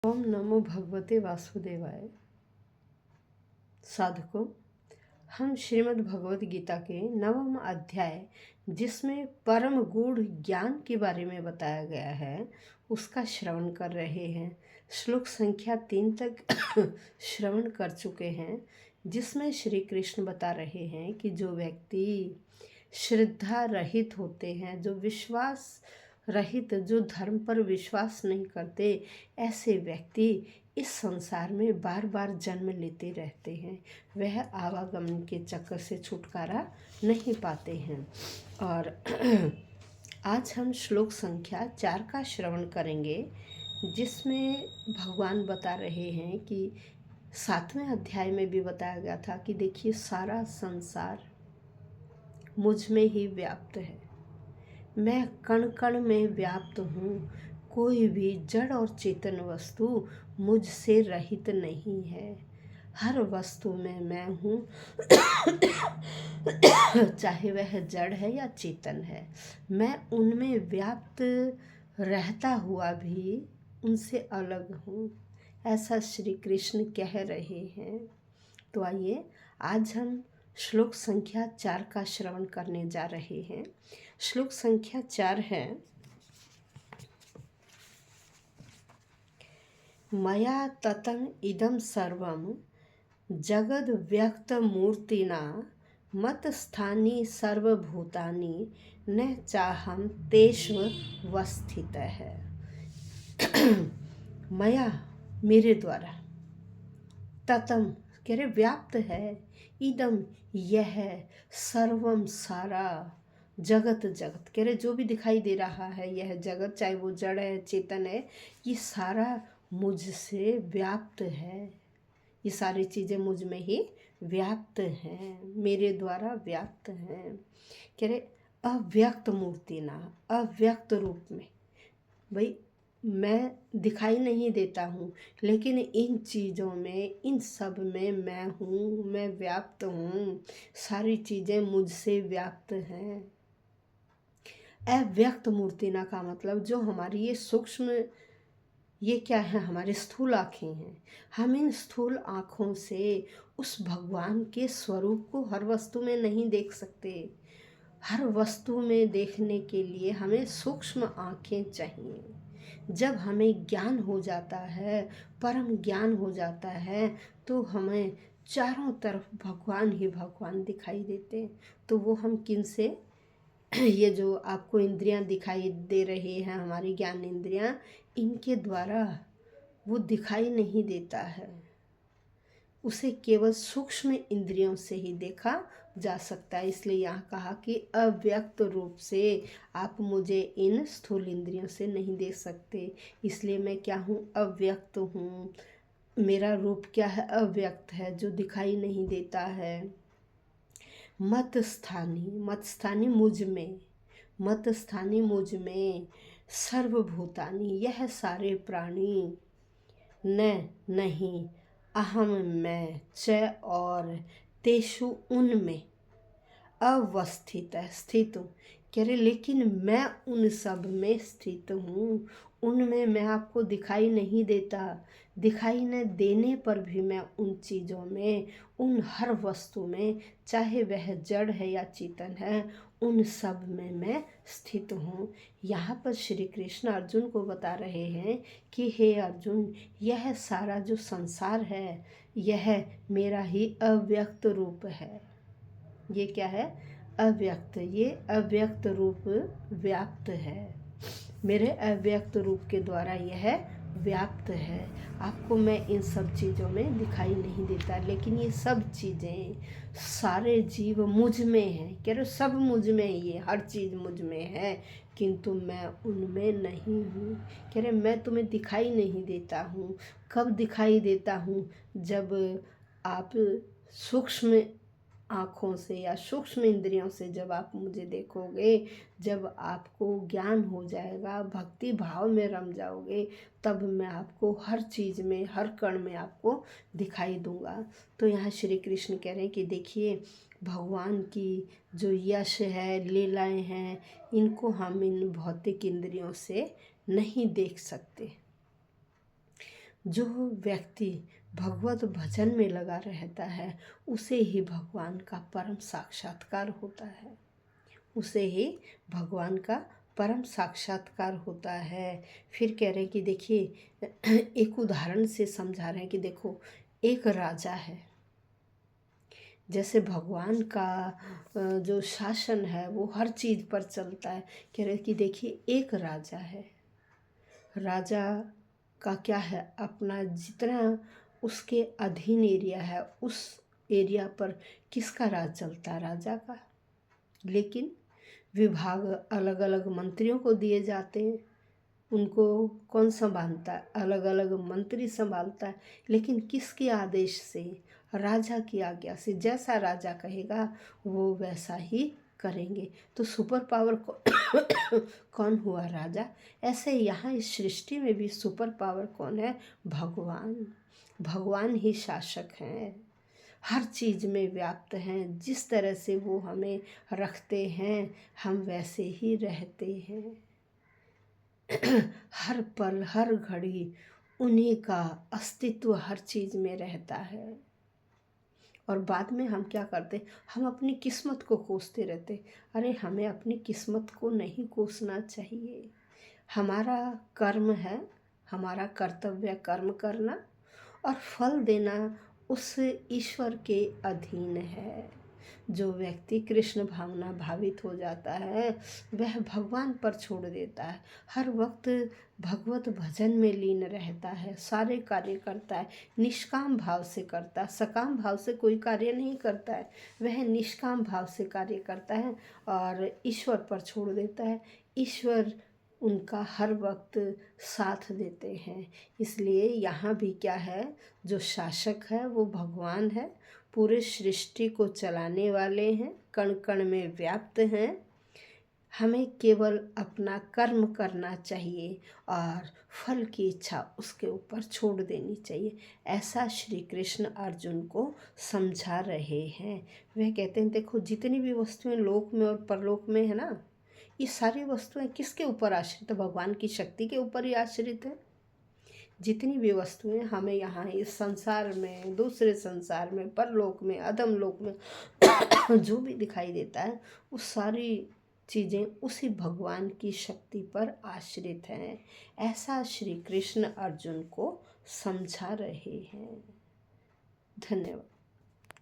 ओम नमो भगवते वासुदेवाय। साधकों, हम श्रीमद् भगवद गीता के 9वें अध्याय, जिसमें परम गूढ़ ज्ञान के बारे में बताया गया है, उसका श्रवण कर रहे हैं। श्लोक संख्या 3 तक श्रवण कर चुके हैं, जिसमें श्री कृष्ण बता रहे हैं कि जो व्यक्ति श्रद्धा रहित होते हैं, जो विश्वास रहित, जो धर्म पर विश्वास नहीं करते, ऐसे व्यक्ति इस संसार में बार बार जन्म लेते रहते हैं। वह आवागमन के चक्कर से छुटकारा नहीं पाते हैं। और आज हम श्लोक संख्या 4 का श्रवण करेंगे, जिसमें भगवान बता रहे हैं कि 7वें अध्याय में भी बताया गया था कि देखिए, सारा संसार मुझ में ही व्याप्त है। मैं कण कण में व्याप्त हूँ। कोई भी जड़ और चेतन वस्तु मुझसे रहित नहीं है। हर वस्तु में मैं हूँ, चाहे वह जड़ है या चेतन है। मैं उनमें व्याप्त रहता हुआ भी उनसे अलग हूँ, ऐसा श्री कृष्ण कह रहे हैं। तो आइए, आज हम श्लोक संख्या 4 का श्रवण करने जा रहे हैं। श्लोक संख्या 4 है, मया ततं इदं सर्वं जगद व्यक्त मूर्तिना मतस्थानि सर्वभूतानि न चाहम तेष्वस्थितः। मया, मेरे द्वारा, ततम कह रहे व्याप्त है, इदम यह, सर्वम सारा, जगत जगत कह रहे जो भी दिखाई दे रहा है, यह जगत, चाहे वो जड़ है चेतन है, ये सारा मुझसे व्याप्त है। ये सारी चीज़ें मुझ में ही व्याप्त हैं, मेरे द्वारा व्याप्त हैं। कह रहे अव्यक्त मूर्ति ना, अव्यक्त रूप में। भाई, मैं दिखाई नहीं देता हूँ, लेकिन इन चीज़ों में, इन सब में मैं हूँ, मैं व्याप्त हूँ। सारी चीज़ें मुझसे व्याप्त हैं। अव्यक्त मूर्तिना का मतलब जो हमारी ये सूक्ष्म, ये क्या है, हमारे स्थूल आँखें हैं। हम इन स्थूल आँखों से उस भगवान के स्वरूप को हर वस्तु में नहीं देख सकते। हर वस्तु में देखने के लिए हमें सूक्ष्म आँखें चाहिए। जब हमें ज्ञान हो जाता है, परम ज्ञान हो जाता है, तो हमें चारों तरफ भगवान ही भगवान दिखाई देते हैं। तो वो हम किन से ये जो आपको इंद्रियां दिखाई दे रही हैं, हमारी ज्ञान इंद्रियां, इनके द्वारा वो दिखाई नहीं देता है। उसे केवल सूक्ष्म इंद्रियों से ही देखा जा सकता है। इसलिए यहाँ कहा कि अव्यक्त रूप से आप मुझे इन स्थूल इंद्रियों से नहीं देख सकते। इसलिए मैं क्या हूँ, अव्यक्त हूँ। मेरा रूप क्या है, अव्यक्त है, जो दिखाई नहीं देता है। मत स्थानी, मत स्थानी मुझ में, मत स्थानी मुझ में, सर्वभूतानि यह सारे प्राणी, न नहीं, अहम मैं, च और, तेषु उनमें, अवस्थित है, स्थित हूँ। कह रहे लेकिन मैं उन सब में स्थित हूँ। उनमें मैं आपको दिखाई नहीं देता। दिखाई न देने पर भी मैं उन चीज़ों में, उन हर वस्तु में, चाहे वह जड़ है या चेतन है, उन सब में मैं स्थित हूँ। यहाँ पर श्री कृष्ण अर्जुन को बता रहे हैं कि हे अर्जुन, यह सारा जो संसार है, यह मेरा ही अव्यक्त रूप है। ये क्या है, अव्यक्त। ये अव्यक्त रूप व्याप्त है। मेरे अव्यक्त रूप के द्वारा यह व्याप्त है। आपको मैं इन सब चीज़ों में दिखाई नहीं देता, लेकिन ये सब चीज़ें, सारे जीव मुझ में हैं। कह रहे सब मुझ में, ये हर चीज़ मुझ में है, किंतु मैं उनमें नहीं हूँ। कह रहे मैं तुम्हें दिखाई नहीं देता हूँ। कब दिखाई देता हूँ, जब आप सूक्ष्म आँखों से या सूक्ष्म इंद्रियों से जब आप मुझे देखोगे, जब आपको ज्ञान हो जाएगा, भक्ति भाव में रम जाओगे, तब मैं आपको हर चीज़ में, हर कण में आपको दिखाई दूंगा। तो यहाँ श्री कृष्ण कह रहे हैं कि देखिए, भगवान की जो यश है, लीलाएं हैं, इनको हम इन भौतिक इंद्रियों से नहीं देख सकते। जो व्यक्ति भगवत भजन में लगा रहता है उसे ही भगवान का परम साक्षात्कार होता है, उसे ही भगवान का परम साक्षात्कार होता है। फिर कह रहे हैं कि देखिए, एक उदाहरण से समझा रहे हैं कि देखो, एक राजा है, जैसे भगवान का जो शासन है वो हर चीज़ पर चलता है। कह रहे हैं कि देखिए, एक राजा है, राजा का क्या है, अपना जितना उसके अधीन एरिया है उस एरिया पर किसका राज चलता है, राजा का। लेकिन विभाग अलग अलग मंत्रियों को दिए जाते हैं, उनको कौन संभालता है, अलग अलग मंत्री संभालता है, लेकिन किसके आदेश से, राजा की आज्ञा से। जैसा राजा कहेगा वो वैसा ही करेंगे। तो सुपर पावर कौन हुआ, राजा। ऐसे यहाँ इस सृष्टि में भी सुपर पावर कौन है, भगवान। भगवान ही शासक हैं, हर चीज़ में व्याप्त हैं। जिस तरह से वो हमें रखते हैं हम वैसे ही रहते हैं। हर पल हर घड़ी उन्हीं का अस्तित्व हर चीज़ में रहता है। और बाद में हम क्या करते, हम अपनी किस्मत को कोसते रहते। अरे हमें अपनी किस्मत को नहीं कोसना चाहिए। हमारा कर्म है, हमारा कर्तव्य कर्म करना, और फल देना उस ईश्वर के अधीन है। जो व्यक्ति कृष्ण भावना भावित हो जाता है वह भगवान पर छोड़ देता है, हर वक्त भगवत भजन में लीन रहता है, सारे कार्य करता है, निष्काम भाव से करता है। सकाम भाव से कोई कार्य नहीं करता है, वह निष्काम भाव से कार्य करता है और ईश्वर पर छोड़ देता है। ईश्वर उनका हर वक्त साथ देते हैं। इसलिए यहाँ भी क्या है, जो शासक है वो भगवान है, पूरे सृष्टि को चलाने वाले हैं, कण कण में व्याप्त हैं। हमें केवल अपना कर्म करना चाहिए और फल की इच्छा उसके ऊपर छोड़ देनी चाहिए। ऐसा श्री कृष्ण अर्जुन को समझा रहे हैं। वह कहते हैं देखो, जितनी भी वस्तुएं लोक में और परलोक में है ना, ये सारी वस्तुएं किसके ऊपर आश्रित है, भगवान की शक्ति के ऊपर ही आश्रित है। जितनी भी वस्तुएं हमें यहाँ इस संसार में, दूसरे संसार में, परलोक में, अधम लोक में जो भी दिखाई देता है वो सारी चीज़ें उसी भगवान की शक्ति पर आश्रित हैं। ऐसा श्री कृष्ण अर्जुन को समझा रहे हैं। धन्यवाद।